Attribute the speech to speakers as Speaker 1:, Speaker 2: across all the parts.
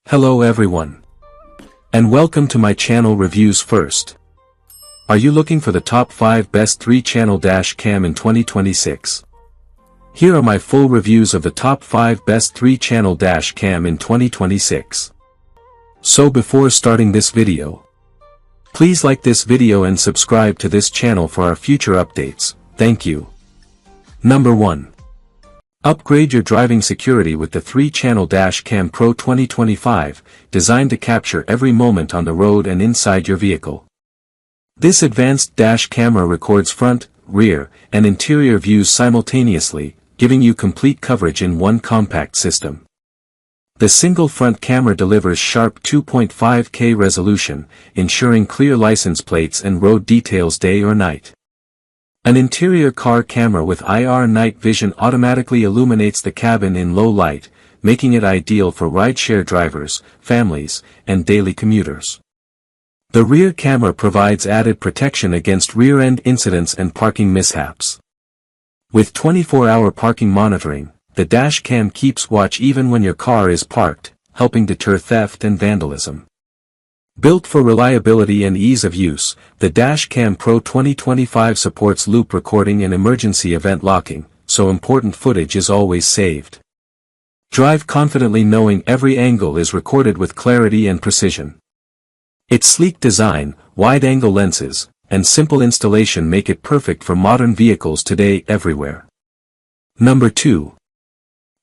Speaker 1: Hello everyone, and welcome to my channel Reviews First. Are you looking for the top 5 best 3-channel dash cam in 2026? Here are my full reviews of the top 5 best 3-channel dash cam in 2026. So before starting this video, please like this video and subscribe to this channel for our future updates. Thank you. Number 1. Upgrade your driving security with the 3-channel Dash Cam Pro 2025, designed to capture every moment on the road and inside your vehicle. This advanced dash camera records front, rear, and interior views simultaneously, giving you complete coverage in one compact system. The single front camera delivers sharp 2.5K resolution, ensuring clear license plates and road details day or night. An interior car camera with IR night vision automatically illuminates the cabin in low light, making it ideal for rideshare drivers, families, and daily commuters. The rear camera provides added protection against rear-end incidents and parking mishaps. With 24-hour parking monitoring, the dash cam keeps watch even when your car is parked, helping deter theft and vandalism. Built for reliability and ease of use, the Dash Cam Pro 2025 supports loop recording and emergency event locking, so important footage is always saved. Drive confidently knowing every angle is recorded with clarity and precision. Its sleek design, wide-angle lenses, and simple installation make it perfect for modern vehicles today everywhere. Number 2.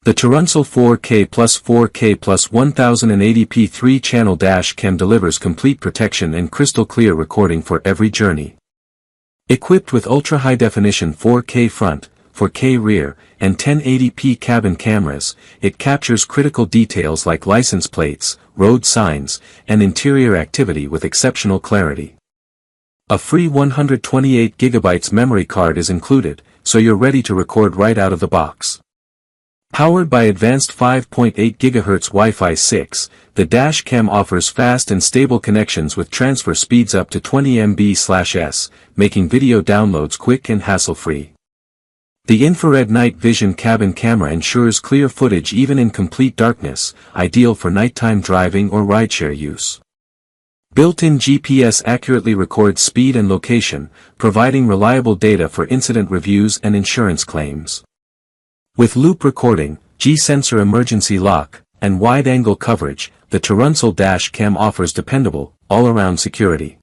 Speaker 1: The TERUNSOUl 4K plus 1080p 3-channel dash cam delivers complete protection and crystal clear recording for every journey. Equipped with ultra-high-definition 4K front, 4K rear, and 1080p cabin cameras, it captures critical details like license plates, road signs, and interior activity with exceptional clarity. A free 128GB memory card is included, so you're ready to record right out of the box. Powered by advanced 5.8 GHz Wi-Fi 6, the dash cam offers fast and stable connections with transfer speeds up to 20 Mbps, making video downloads quick and hassle-free. The infrared night vision cabin camera ensures clear footage even in complete darkness, ideal for nighttime driving or rideshare use. Built-in GPS accurately records speed and location, providing reliable data for incident reviews and insurance claims. With loop recording, G-sensor emergency lock, and wide-angle coverage, the TERUNSOUl dash cam offers dependable, all-around security.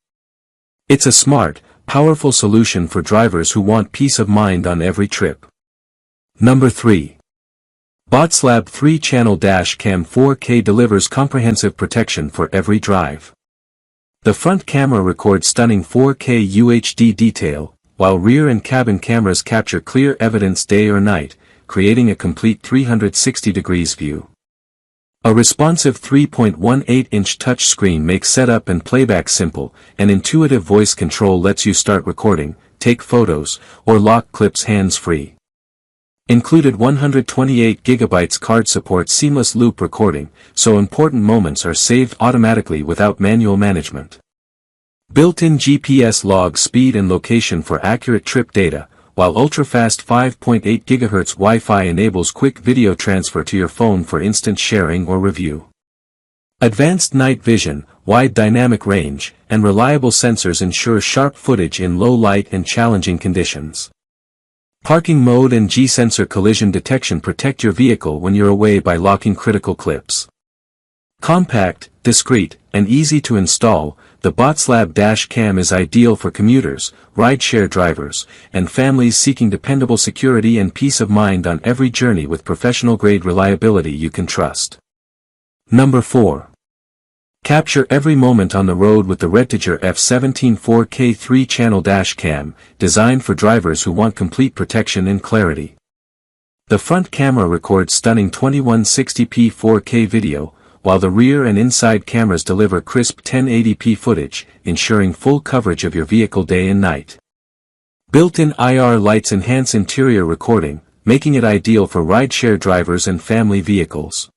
Speaker 1: It's a smart, powerful solution for drivers who want peace of mind on every trip. Number 3. BOTSLAB 3-channel dash cam 4K delivers comprehensive protection for every drive. The front camera records stunning 4K UHD detail, while rear and cabin cameras capture clear evidence day or night, creating a complete 360 degrees view. A responsive 3.18-inch touchscreen makes setup and playback simple, and intuitive voice control lets you start recording, take photos, or lock clips hands-free. Included 128GB card supports seamless loop recording, so important moments are saved automatically without manual management. Built-in GPS logs speed and location for accurate trip data, while ultra-fast 5.8 GHz Wi-Fi enables quick video transfer to your phone for instant sharing or review. Advanced night vision, wide dynamic range, and reliable sensors ensure sharp footage in low light and challenging conditions. Parking mode and G-sensor collision detection protect your vehicle when you're away by locking critical clips. Compact, discreet, and easy to install, the BOTSLAB dash cam is ideal for commuters, rideshare drivers, and families seeking dependable security and peace of mind on every journey with professional-grade reliability you can trust. Number 4. Capture every moment on the road with the REDTIGER F17 4K 3-channel dash cam, designed for drivers who want complete protection and clarity. The front camera records stunning 2160p 4K video, while the rear and inside cameras deliver crisp 1080p footage, ensuring full coverage of your vehicle day and night. Built-in IR lights enhance interior recording, making it ideal for rideshare drivers and family vehicles.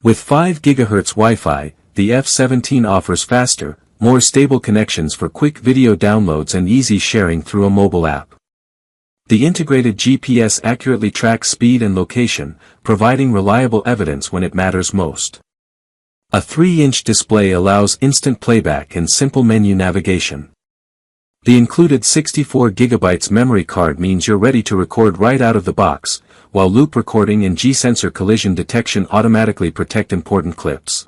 Speaker 1: With 5 GHz Wi-Fi, the F17 offers faster, more stable connections for quick video downloads and easy sharing through a mobile app. The integrated GPS accurately tracks speed and location, providing reliable evidence when it matters most. A 3-inch display allows instant playback and simple menu navigation. The included 64GB memory card means you're ready to record right out of the box, while loop recording and G-sensor collision detection automatically protect important clips.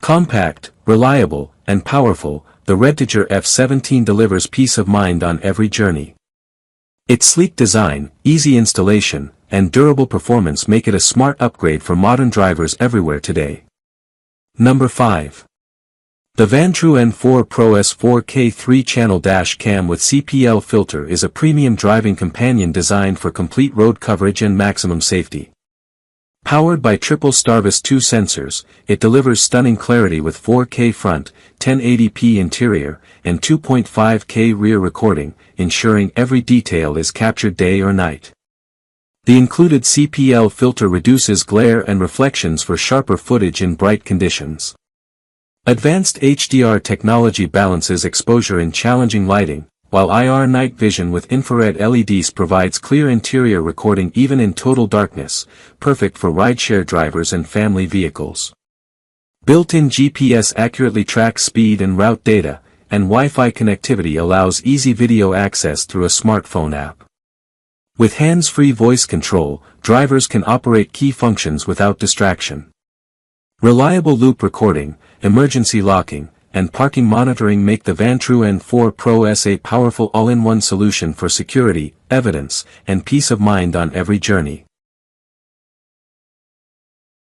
Speaker 1: Compact, reliable, and powerful, the REDTIGER F17 delivers peace of mind on every journey. Its sleek design, easy installation, and durable performance make it a smart upgrade for modern drivers everywhere today. Number 5. The Vantrue N4 Pro S 4K 3-channel dash cam with CPL filter is a premium driving companion designed for complete road coverage and maximum safety. Powered by triple STARVIS 2 sensors, it delivers stunning clarity with 4K front, 1080p interior, and 2.5K rear recording, ensuring every detail is captured day or night. The included CPL filter reduces glare and reflections for sharper footage in bright conditions. Advanced HDR technology balances exposure in challenging lighting, while IR night vision with infrared LEDs provides clear interior recording even in total darkness, perfect for rideshare drivers and family vehicles. Built-in GPS accurately tracks speed and route data, and Wi-Fi connectivity allows easy video access through a smartphone app. With hands-free voice control, drivers can operate key functions without distraction. Reliable loop recording, emergency locking, and parking monitoring make the Vantrue N4 Pro S a powerful all-in-one solution for security, evidence, and peace of mind on every journey.